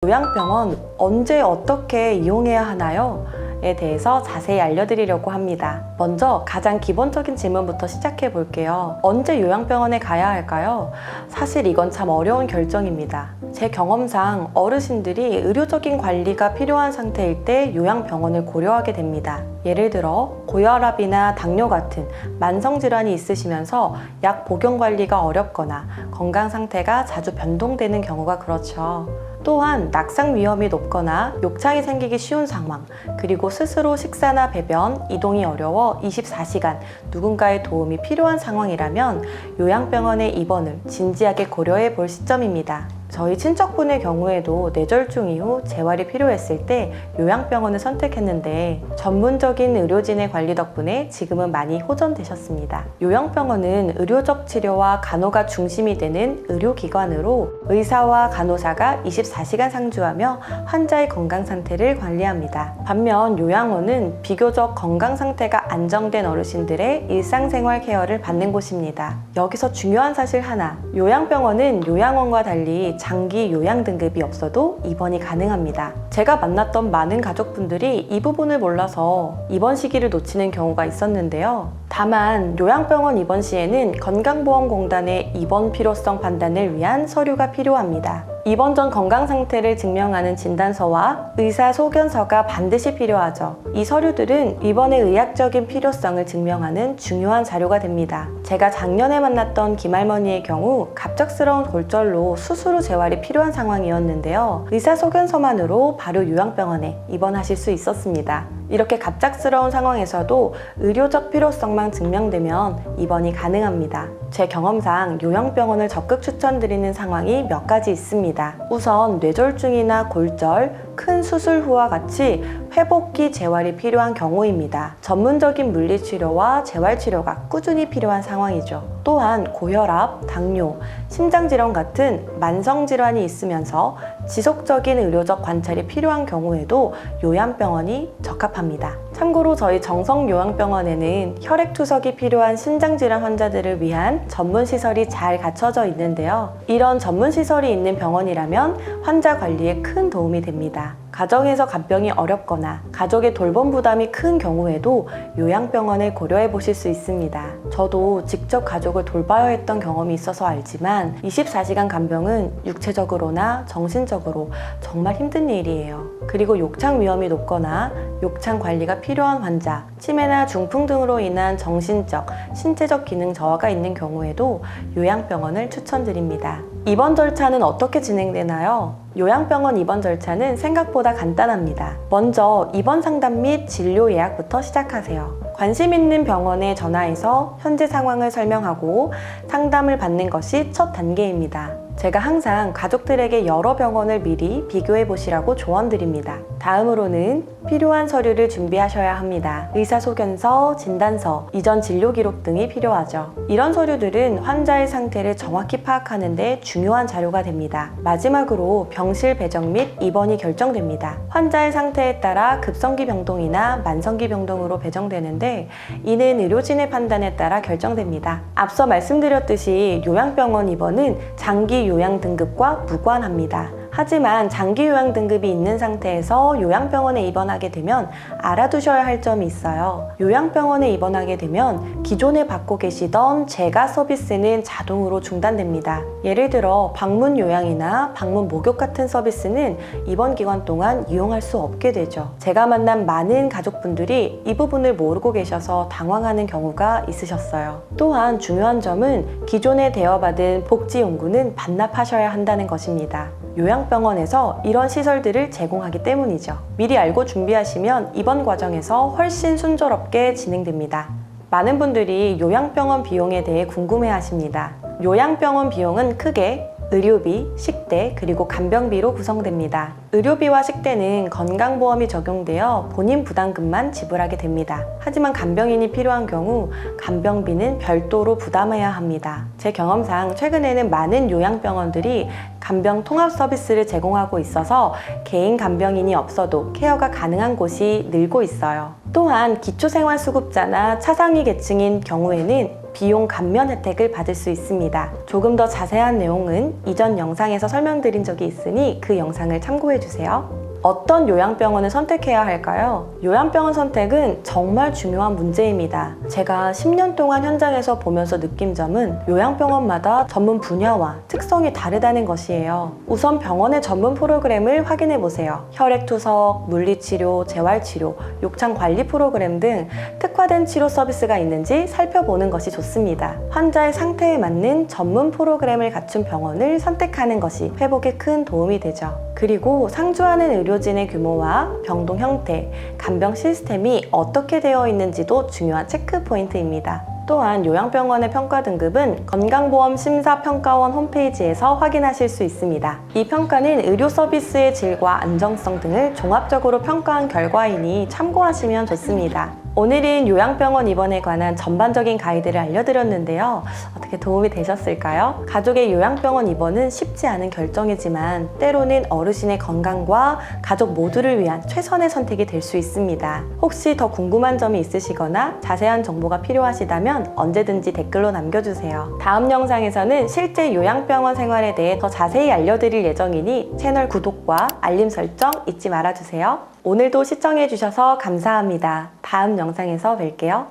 요양병원 언제 어떻게 이용해야 하나요? 에 대해서 자세히 알려드리려고 합니다. 먼저 가장 기본적인 질문부터 시작해 볼게요. 언제 요양병원에 가야 할까요? 사실 이건 참 어려운 결정입니다. 제 경험상 어르신들이 의료적인 관리가 필요한 상태일 때 요양병원을 고려하게 됩니다. 예를 들어 고혈압이나 당뇨 같은 만성질환이 있으시면서 약 복용 관리가 어렵거나 건강 상태가 자주 변동되는 경우가 그렇죠. 또한 낙상 위험이 높거나 욕창이 생기기 쉬운 상황, 그리고 스스로 식사나 배변, 이동이 어려워 24시간 누군가의 도움이 필요한 상황이라면 요양병원의 입원을 진지하게 고려해 볼 시점입니다. 저희 친척분의 경우에도 뇌졸중 이후 재활이 필요했을 때 요양병원을 선택했는데 전문적인 의료진의 관리 덕분에 지금은 많이 호전되셨습니다. 요양병원은 의료적 치료와 간호가 중심이 되는 의료기관으로 의사와 간호사가 24시간 상주하며 환자의 건강 상태를 관리합니다. 반면 요양원은 비교적 건강 상태가 안정된 어르신들의 일상생활 케어를 받는 곳입니다. 여기서 중요한 사실 하나, 요양병원은 요양원과 달리 장기 요양 등급이 없어도 입원이 가능합니다. 제가 만났던 많은 가족분들이 이 부분을 몰라서 입원 시기를 놓치는 경우가 있었는데요. 다만 요양병원 입원 시에는 건강보험공단의 입원 필요성 판단을 위한 서류가 필요합니다. 입원 전 건강 상태를 증명하는 진단서와 의사 소견서가 반드시 필요하죠. 이 서류들은 입원의 의학적인 필요성을 증명하는 중요한 자료가 됩니다. 제가 작년에 만났던 김할머니의 경우 갑작스러운 골절로 수술 후 재활이 필요한 상황이었는데요. 의사 소견서만으로 바로 요양병원에 입원하실 수 있었습니다. 이렇게 갑작스러운 상황에서도 의료적 필요성만 증명되면 입원이 가능합니다. 제 경험상 요양병원을 적극 추천드리는 상황이 몇 가지 있습니다. 있습니다. 우선 뇌졸중이나 골절, 큰 수술 후와 같이 회복기 재활이 필요한 경우입니다. 전문적인 물리치료와 재활치료가 꾸준히 필요한 상황이죠. 또한 고혈압, 당뇨, 심장질환 같은 만성질환이 있으면서 지속적인 의료적 관찰이 필요한 경우에도 요양병원이 적합합니다. 참고로 저희 정성요양병원에는 혈액투석이 필요한 신장질환 환자들을 위한 전문시설이 잘 갖춰져 있는데요. 이런 전문시설이 있는 병원이라면 환자 관리에 큰 도움이 됩니다. 가정에서 간병이 어렵거나 가족의 돌봄 부담이 큰 경우에도 요양병원을 고려해 보실 수 있습니다. 저도 직접 가족을 돌봐야 했던 경험이 있어서 알지만 24시간 간병은 육체적으로나 정신적으로 정말 힘든 일이에요. 그리고 욕창 위험이 높거나 욕창 관리가 필요한 환자, 치매나 중풍 등으로 인한 정신적, 신체적 기능 저하가 있는 경우에도 요양병원을 추천드립니다. 입원 절차는 어떻게 진행되나요? 요양병원 입원 절차는 생각보다 간단합니다. 먼저 입원 상담 및 진료 예약부터 시작하세요. 관심 있는 병원에 전화해서 현재 상황을 설명하고 상담을 받는 것이 첫 단계입니다. 제가 항상 가족들에게 여러 병원을 미리 비교해 보시라고 조언드립니다. 다음으로는 필요한 서류를 준비하셔야 합니다. 의사소견서, 진단서, 이전 진료 기록 등이 필요하죠. 이런 서류들은 환자의 상태를 정확히 파악하는 데 중요한 자료가 됩니다. 마지막으로 병실 배정 및 입원이 결정됩니다. 환자의 상태에 따라 급성기 병동이나 만성기 병동으로 배정되는데 이는 의료진의 판단에 따라 결정됩니다. 앞서 말씀드렸듯이 요양병원 입원은 장기 요양 등급과 무관합니다. 하지만 장기 요양 등급이 있는 상태에서 요양병원에 입원하게 되면 알아두셔야 할 점이 있어요. 요양병원에 입원하게 되면 기존에 받고 계시던 재가 서비스는 자동으로 중단됩니다. 예를 들어 방문 요양이나 방문 목욕 같은 서비스는 입원 기간 동안 이용할 수 없게 되죠. 제가 만난 많은 가족분들이 이 부분을 모르고 계셔서 당황하는 경우가 있으셨어요. 또한 중요한 점은 기존에 대여받은 복지용구는 반납하셔야 한다는 것입니다. 요양병원에서 이런 시설들을 제공하기 때문이죠. 미리 알고 준비하시면 입원 과정에서 훨씬 순조롭게 진행됩니다. 많은 분들이 요양병원 비용에 대해 궁금해 하십니다. 요양병원 비용은 크게 의료비, 식대, 그리고 간병비로 구성됩니다. 의료비와 식대는 건강보험이 적용되어 본인 부담금만 지불하게 됩니다. 하지만 간병인이 필요한 경우 간병비는 별도로 부담해야 합니다. 제 경험상 최근에는 많은 요양병원들이 간병 통합 서비스를 제공하고 있어서 개인 간병인이 없어도 케어가 가능한 곳이 늘고 있어요. 또한 기초생활수급자나 차상위 계층인 경우에는 비용 감면 혜택을 받을 수 있습니다. 조금 더 자세한 내용은 이전 영상에서 설명드린 적이 있으니 그 영상을 참고해 주세요. 어떤 요양병원을 선택해야 할까요? 요양병원 선택은 정말 중요한 문제입니다. 제가 10년 동안 현장에서 보면서 느낀 점은 요양병원마다 전문 분야와 특성이 다르다는 것이에요. 우선 병원의 전문 프로그램을 확인해 보세요. 혈액투석, 물리치료, 재활치료, 욕창관리 프로그램 등 특화된 치료 서비스가 있는지 살펴보는 것이 좋습니다. 환자의 상태에 맞는 전문 프로그램을 갖춘 병원을 선택하는 것이 회복에 큰 도움이 되죠. 그리고 상주하는 의료진의 규모와 병동 형태, 간병 시스템이 어떻게 되어 있는지도 중요한 체크 포인트입니다. 또한 요양병원의 평가 등급은 건강보험심사평가원 홈페이지에서 확인하실 수 있습니다. 이 평가는 의료 서비스의 질과 안정성 등을 종합적으로 평가한 결과이니 참고하시면 좋습니다. 오늘은 요양병원 입원에 관한 전반적인 가이드를 알려드렸는데요. 어떻게 도움이 되셨을까요? 가족의 요양병원 입원은 쉽지 않은 결정이지만 때로는 어르신의 건강과 가족 모두를 위한 최선의 선택이 될 수 있습니다. 혹시 더 궁금한 점이 있으시거나 자세한 정보가 필요하시다면 언제든지 댓글로 남겨주세요. 다음 영상에서는 실제 요양병원 생활에 대해 더 자세히 알려드릴 예정이니 채널 구독과 알림 설정 잊지 말아주세요. 오늘도 시청해주셔서 감사합니다. 다음 영상에서 뵐게요.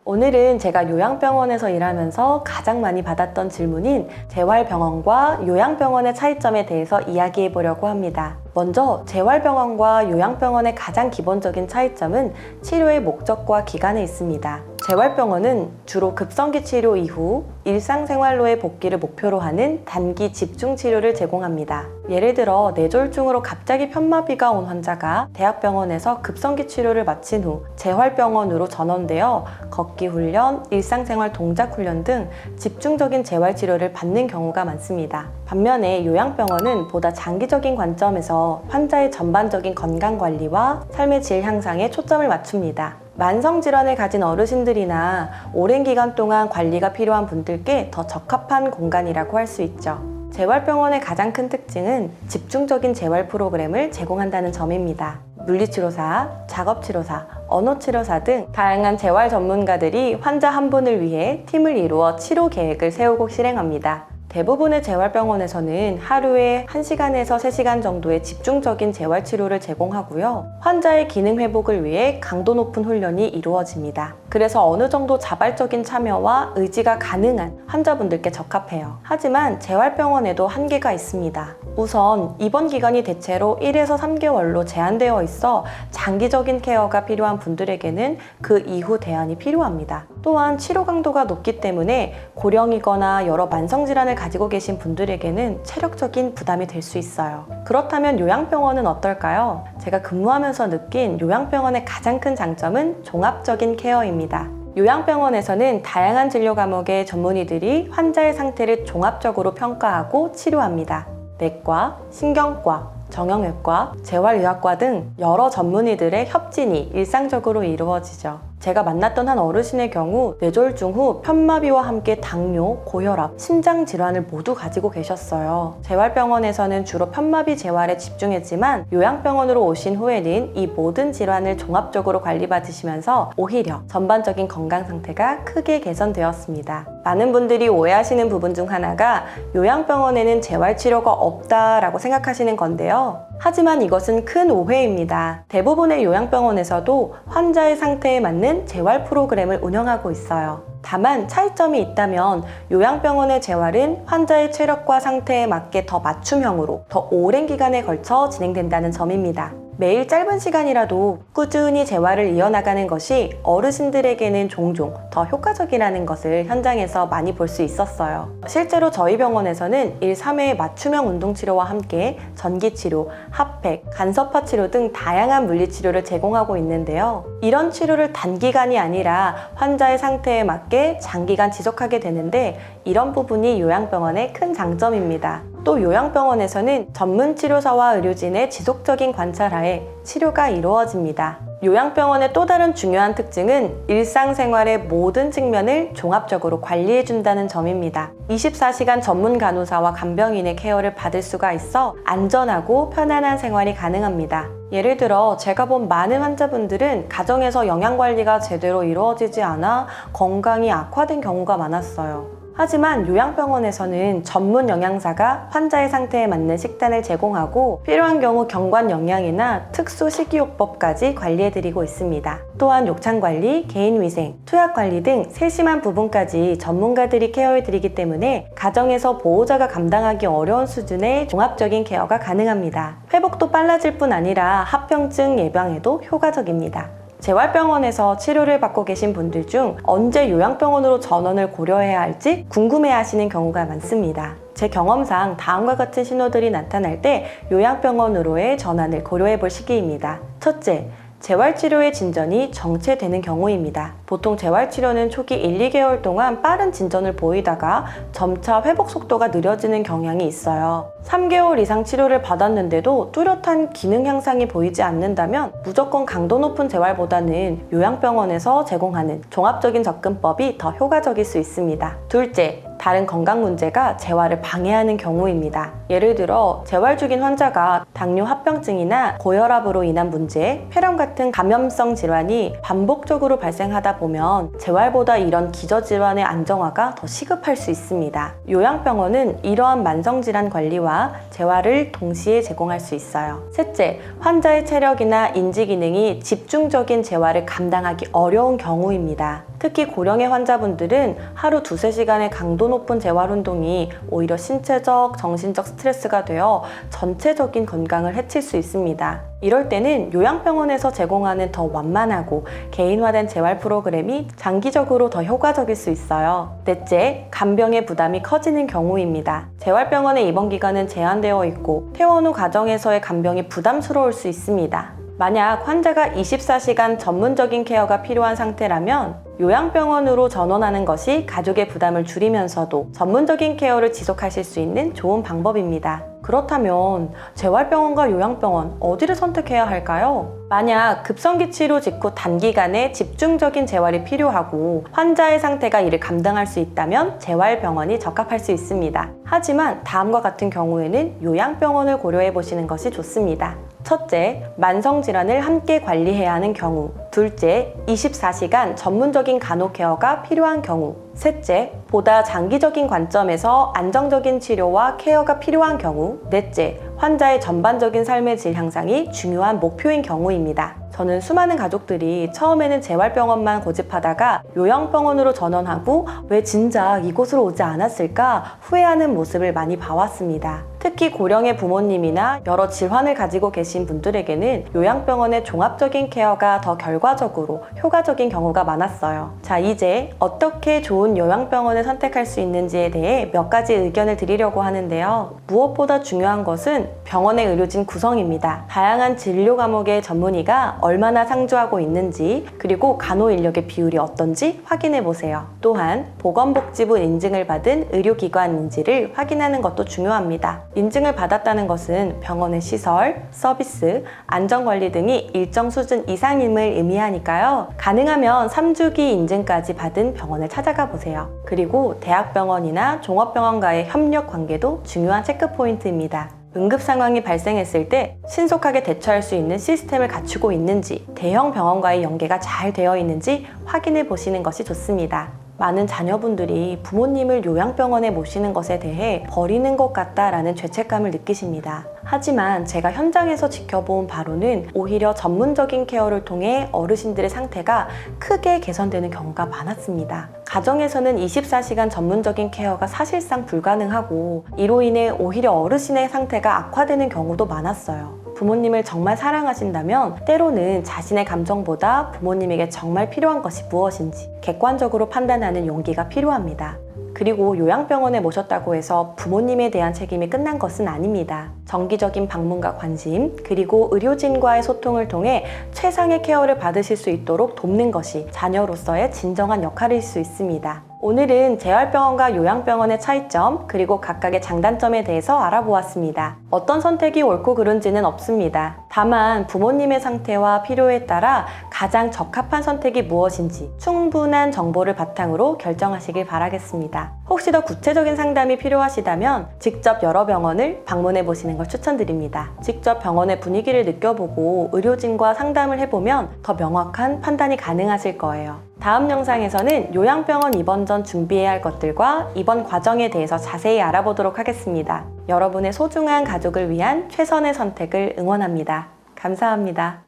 오늘은 제가 요양병원에서 일하면서 가장 많이 받았던 질문인 재활병원과 요양병원의 차이점에 대해서 이야기해 보려고 합니다. 먼저 재활병원과 요양병원의 가장 기본적인 차이점은 치료의 목적과 기간에 있습니다. 재활병원은 주로 급성기 치료 이후 일상생활로의 복귀를 목표로 하는 단기 집중 치료를 제공합니다. 예를 들어 뇌졸중으로 갑자기 편마비가 온 환자가 대학병원에서 급성기 치료를 마친 후 재활병원으로 전원되어 걷기 훈련, 일상생활 동작 훈련 등 집중적인 재활치료를 받는 경우가 많습니다. 반면에 요양병원은 보다 장기적인 관점에서 환자의 전반적인 건강관리와 삶의 질 향상에 초점을 맞춥니다. 만성질환을 가진 어르신들이나 오랜 기간 동안 관리가 필요한 분들께 더 적합한 공간이라고 할 수 있죠. 재활병원의 가장 큰 특징은 집중적인 재활 프로그램을 제공한다는 점입니다. 물리치료사, 작업치료사, 언어치료사 등 다양한 재활 전문가들이 환자 한 분을 위해 팀을 이루어 치료 계획을 세우고 실행합니다. 대부분의 재활병원에서는 하루에 1시간에서 3시간 정도의 집중적인 재활치료를 제공하고요. 환자의 기능 회복을 위해 강도 높은 훈련이 이루어집니다. 그래서 어느 정도 자발적인 참여와 의지가 가능한 환자분들께 적합해요. 하지만 재활병원에도 한계가 있습니다. 우선 입원 기간이 대체로 1에서 3개월로 제한되어 있어 장기적인 케어가 필요한 분들에게는 그 이후 대안이 필요합니다. 또한 치료 강도가 높기 때문에 고령이거나 여러 만성질환을 가지고 계신 분들에게는 체력적인 부담이 될 수 있어요. 그렇다면 요양병원은 어떨까요? 제가 근무하면서 느낀 요양병원의 가장 큰 장점은 종합적인 케어입니다. 요양병원에서는 다양한 진료 과목의 전문의들이 환자의 상태를 종합적으로 평가하고 치료합니다. 내과, 신경과, 정형외과, 재활의학과 등 여러 전문의들의 협진이 일상적으로 이루어지죠. 제가 만났던 한 어르신의 경우 뇌졸중 후 편마비와 함께 당뇨, 고혈압, 심장 질환을 모두 가지고 계셨어요. 재활병원에서는 주로 편마비 재활에 집중했지만 요양병원으로 오신 후에는 이 모든 질환을 종합적으로 관리받으시면서 오히려 전반적인 건강 상태가 크게 개선되었습니다. 많은 분들이 오해하시는 부분 중 하나가 요양병원에는 재활치료가 없다라고 생각하시는 건데요. 하지만 이것은 큰 오해입니다. 대부분의 요양병원에서도 환자의 상태에 맞는 재활 프로그램을 운영하고 있어요. 다만 차이점이 있다면 요양병원의 재활은 환자의 체력과 상태에 맞게 더 맞춤형으로 더 오랜 기간에 걸쳐 진행된다는 점입니다. 매일 짧은 시간이라도 꾸준히 재활을 이어나가는 것이 어르신들에게는 종종 더 효과적이라는 것을 현장에서 많이 볼 수 있었어요. 실제로 저희 병원에서는 일 3회 맞춤형 운동치료와 함께 전기치료, 핫팩, 간섭화 치료 등 다양한 물리치료를 제공하고 있는데요. 이런 치료를 단기간이 아니라 환자의 상태에 맞게 장기간 지속하게 되는데 이런 부분이 요양병원의 큰 장점입니다. 또 요양병원에서는 전문 치료사와 의료진의 지속적인 관찰하에 치료가 이루어집니다. 요양병원의 또 다른 중요한 특징은 일상생활의 모든 측면을 종합적으로 관리해준다는 점입니다. 24시간 전문 간호사와 간병인의 케어를 받을 수가 있어 안전하고 편안한 생활이 가능합니다. 예를 들어 제가 본 많은 환자분들은 가정에서 영양관리가 제대로 이루어지지 않아 건강이 악화된 경우가 많았어요. 하지만 요양병원에서는 전문 영양사가 환자의 상태에 맞는 식단을 제공하고 필요한 경우 경관 영양이나 특수 식이요법까지 관리해드리고 있습니다. 또한 욕창관리, 개인위생, 투약관리 등 세심한 부분까지 전문가들이 케어해드리기 때문에 가정에서 보호자가 감당하기 어려운 수준의 종합적인 케어가 가능합니다. 회복도 빨라질 뿐 아니라 합병증 예방에도 효과적입니다. 재활병원에서 치료를 받고 계신 분들 중 언제 요양병원으로 전원을 고려해야 할지 궁금해하시는 경우가 많습니다. 제 경험상 다음과 같은 신호들이 나타날 때 요양병원으로의 전환을 고려해 볼 시기입니다. 첫째, 재활치료의 진전이 정체되는 경우입니다. 보통 재활치료는 초기 1, 2개월 동안 빠른 진전을 보이다가 점차 회복 속도가 느려지는 경향이 있어요. 3개월 이상 치료를 받았는데도 뚜렷한 기능 향상이 보이지 않는다면 무조건 강도 높은 재활보다는 요양병원에서 제공하는 종합적인 접근법이 더 효과적일 수 있습니다. 둘째, 다른 건강 문제가 재활을 방해하는 경우입니다. 예를 들어 재활 중인 환자가 당뇨 합병증이나 고혈압으로 인한 문제, 폐렴 같은 감염성 질환이 반복적으로 발생하다 보면 재활보다 이런 기저질환의 안정화가 더 시급할 수 있습니다. 요양병원은 이러한 만성질환 관리와 재활을 동시에 제공할 수 있어요. 셋째, 환자의 체력이나 인지 기능이 집중적인 재활을 감당하기 어려운 경우입니다. 특히 고령의 환자분들은 하루 2~3시간의 강도 높은 재활 운동이 오히려 신체적, 정신적 스트레스가 되어 전체적인 건강을 해칠 수 있습니다. 이럴 때는 요양병원에서 제공하는 더 완만하고 개인화된 재활 프로그램이 장기적으로 더 효과적일 수 있어요. 넷째, 간병의 부담이 커지는 경우입니다. 재활병원의 입원 기간은 제한되어 있고 퇴원 후 가정에서의 간병이 부담스러울 수 있습니다. 만약 환자가 24시간 전문적인 케어가 필요한 상태라면 요양병원으로 전원하는 것이 가족의 부담을 줄이면서도 전문적인 케어를 지속하실 수 있는 좋은 방법입니다. 그렇다면 재활병원과 요양병원 어디를 선택해야 할까요? 만약 급성기 치료 직후 단기간에 집중적인 재활이 필요하고 환자의 상태가 이를 감당할 수 있다면 재활병원이 적합할 수 있습니다. 하지만 다음과 같은 경우에는 요양병원을 고려해 보시는 것이 좋습니다. 첫째, 만성질환을 함께 관리해야 하는 경우. 둘째, 24시간 전문적인 간호 케어가 필요한 경우. 셋째, 보다 장기적인 관점에서 안정적인 치료와 케어가 필요한 경우. 넷째, 환자의 전반적인 삶의 질 향상이 중요한 목표인 경우입니다. 저는 수많은 가족들이 처음에는 재활병원만 고집하다가 요양병원으로 전원하고 왜 진작 이곳으로 오지 않았을까 후회하는 모습을 많이 봐왔습니다. 특히 고령의 부모님이나 여러 질환을 가지고 계신 분들에게는 요양병원의 종합적인 케어가 더 결과적으로 효과적인 경우가 많았어요. 자, 이제 어떻게 좋은 요양병원을 선택할 수 있는지에 대해 몇 가지 의견을 드리려고 하는데요. 무엇보다 중요한 것은 병원의 의료진 구성입니다. 다양한 진료 과목의 전문의가 얼마나 상주하고 있는지, 그리고 간호 인력의 비율이 어떤지 확인해 보세요. 또한 보건복지부 인증을 받은 의료기관인지를 확인하는 것도 중요합니다. 인증을 받았다는 것은 병원의 시설, 서비스, 안전관리 등이 일정 수준 이상임을 의미하니까요. 가능하면 3주기 인증까지 받은 병원을 찾아가 보세요. 그리고 대학병원이나 종합병원과의 협력 관계도 중요한 체크포인트입니다. 응급 상황이 발생했을 때 신속하게 대처할 수 있는 시스템을 갖추고 있는지, 대형 병원과의 연계가 잘 되어 있는지 확인해 보시는 것이 좋습니다. 많은 자녀분들이 부모님을 요양병원에 모시는 것에 대해 버리는 것 같다라는 죄책감을 느끼십니다. 하지만 제가 현장에서 지켜본 바로는 오히려 전문적인 케어를 통해 어르신들의 상태가 크게 개선되는 경우가 많았습니다. 가정에서는 24시간 전문적인 케어가 사실상 불가능하고 이로 인해 오히려 어르신의 상태가 악화되는 경우도 많았어요. 부모님을 정말 사랑하신다면 때로는 자신의 감정보다 부모님에게 정말 필요한 것이 무엇인지 객관적으로 판단하는 용기가 필요합니다. 그리고 요양병원에 모셨다고 해서 부모님에 대한 책임이 끝난 것은 아닙니다. 정기적인 방문과 관심, 그리고 의료진과의 소통을 통해 최상의 케어를 받으실 수 있도록 돕는 것이 자녀로서의 진정한 역할일 수 있습니다. 오늘은 재활병원과 요양병원의 차이점, 그리고 각각의 장단점에 대해서 알아보았습니다. 어떤 선택이 옳고 그른지는 없습니다. 다만 부모님의 상태와 필요에 따라 가장 적합한 선택이 무엇인지 충분한 정보를 바탕으로 결정하시길 바라겠습니다. 혹시 더 구체적인 상담이 필요하시다면 직접 여러 병원을 방문해 보시는 걸 추천드립니다. 직접 병원의 분위기를 느껴보고 의료진과 상담을 해보면 더 명확한 판단이 가능하실 거예요. 다음 영상에서는 요양병원 입원 전 준비해야 할 것들과 입원 과정에 대해서 자세히 알아보도록 하겠습니다. 여러분의 소중한 가족을 위한 최선의 선택을 응원합니다. 감사합니다.